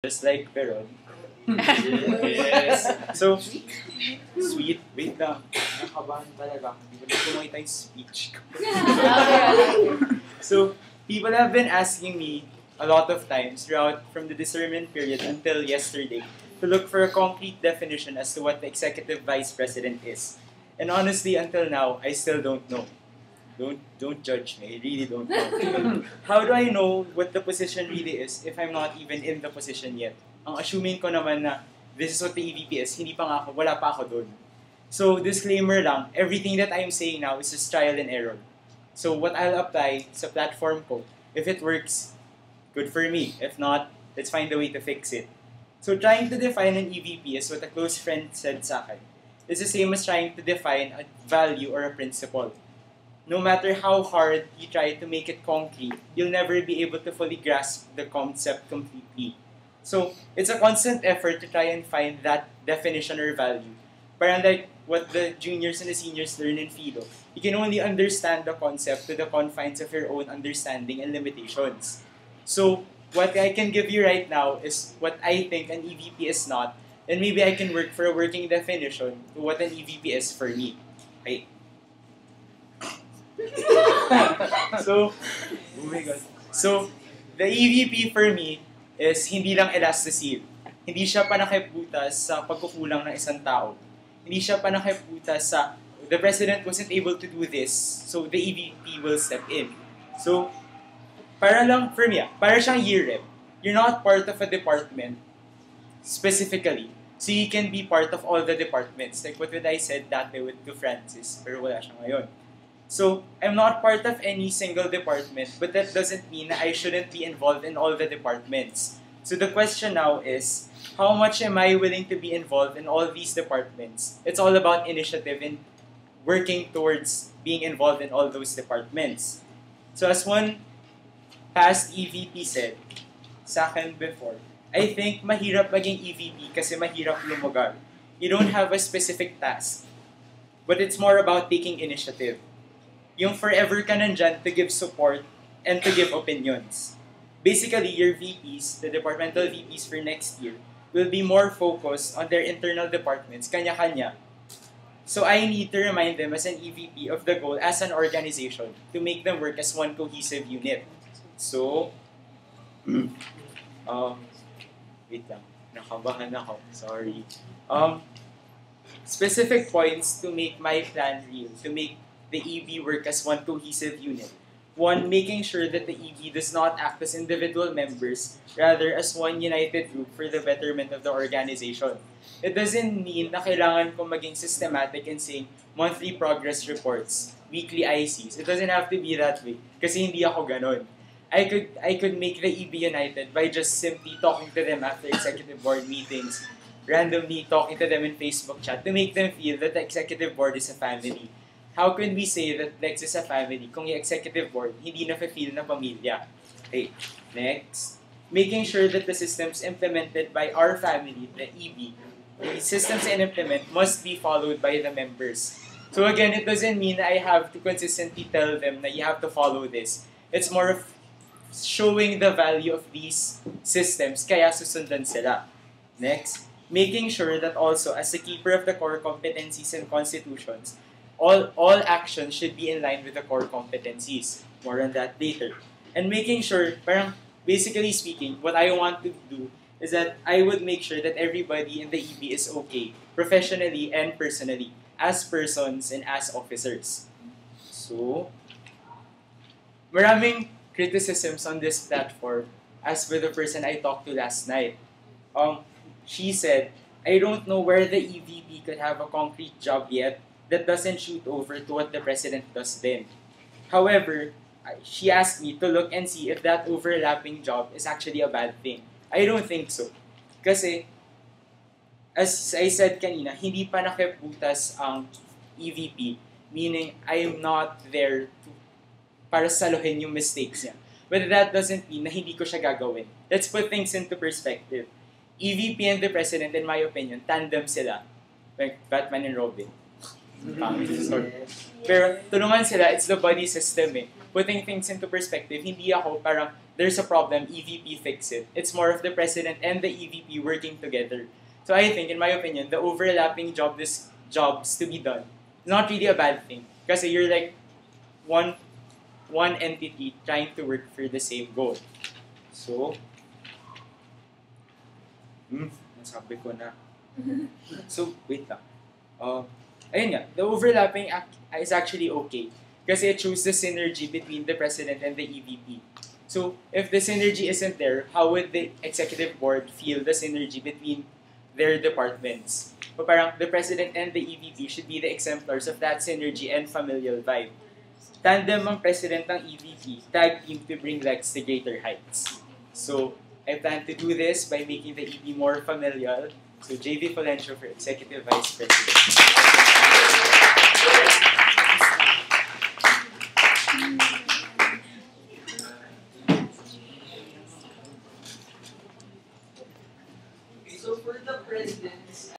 just like Veron. Yes. So, sweet. Wait lang. Nakabahan talaga. Hindi ko na kumita yung speech ko. So, people have been asking me a lot of times throughout from the discernment period until yesterday to look for a concrete definition as to what the executive vice president is. And honestly, until now, I still don't know. Don't judge me. I really don't know. How do I know what the position really is if I'm not even in the position yet? Ang assuming ko naman na this is what the EVP is, hindi pa nga ako, wala pa ako doon. So, disclaimer lang, everything that I'm saying now is just trial and error. So, what I'll apply sa platform ko, if it works, good for me. If not, let's find a way to fix it. So, trying to define an EVP is what a close friend said sa akin. It's the same as trying to define a value or a principle. No matter how hard you try to make it concrete, you'll never be able to fully grasp the concept completely. So, it's a constant effort to try and find that definition or value. Parang like what the juniors and the seniors learn in Philo. You can only understand the concept to the confines of your own understanding and limitations. So, what I can give you right now is what I think an EVP is not, and maybe I can work for a working definition to what an EVP is for me. Okay? So, oh my God. So, the EVP for me is hindi lang elasticity. Hindi siya panakiputas sa pagkukulang ng isang tao. Hindi siya panakiputas sa the president wasn't able to do this, so the EVP will step in. So, para lang for me, para siyang year rep. You're not part of a department specifically. So you can be part of all the departments. Like what I said that day with Francis, pero wala siya ngayon. So, I'm not part of any single department, but that doesn't mean I shouldn't be involved in all the departments. So the question now is, how much am I willing to be involved in all these departments? It's all about initiative and working towards being involved in all those departments. So as one past EVP said, sa akin before, I think mahirap maging EVP kasi mahirap lumugar. You don't have a specific task, but it's more about taking initiative. Yung forever ka nandyan to give support and to give opinions. Basically, your VPs, the departmental VPs for next year, will be more focused on their internal departments, kanya-kanya. So I need to remind them as an EVP of the goal as an organization to make them work as one cohesive unit. So, wait lang, nakabahan ako, sorry. Specific points to make my plan real, to make the EV work as one cohesive unit. One, making sure that the EV does not act as individual members, rather as one united group for the betterment of the organization. It doesn't mean na kailangan ko maging systematic in saying monthly progress reports, weekly ICs. It doesn't have to be that way, kasi hindi ako ganon. I could make the EB united by just simply talking to them after executive board meetings, randomly talking to them in Facebook chat to make them feel that the executive board is a family. How can we say that Lex is a family kung yung executive board hindi na-feel na pamilya? Okay, next. Making sure that the systems implemented by our family, the EB, the systems and implement must be followed by the members. So again, it doesn't mean I have to consistently tell them that you have to follow this. It's more of showing the value of these systems kaya susundan sila. Next, making sure that also as the keeper of the core competencies and constitutions, all actions should be in line with the core competencies. More on that later. And making sure, parang basically speaking, what I want to do is that I would make sure that everybody in the EB is okay, professionally and personally, as persons and as officers. So, maraming criticisms on this platform as with the person I talked to last night. She said, I don't know where the EVP could have a concrete job yet that doesn't shoot over to what the president does then. However, she asked me to look and see if that overlapping job is actually a bad thing. I don't think so. Kasi, as I said kanina, hindi pa nakiputas ang EVP, meaning I am not there para saluhin yung mistakes niya. But that doesn't mean na hindi ko siya gagawin. Let's put things into perspective. EVP and the president, in my opinion, tandem sila. Like Batman and Robin. Pero tulungan sila, it's the buddy system eh. putting things into perspective, hindi ako parang there's a problem, EVP fix it. It's more of the president and the EVP working together. So I think, in my opinion, the overlapping jobs to be done is not really a bad thing. Kasi you're like one entity trying to work for the same goal. So, nasabi ko na. So, wait lang. Ayun nga, the overlapping is actually okay. Kasi it shows the synergy between the president and the EVP. So, if the synergy isn't there, how would the executive board feel the synergy between their departments? So, parang the president and the EVP should be the exemplars of that synergy and familial vibe. Tandem ang president ng EVP, tag team to bring Lex to greater heights. So, I plan to do this by making the EV more familial. So, Jayvee Fulgencio for Executive Vice President. So for the presidents,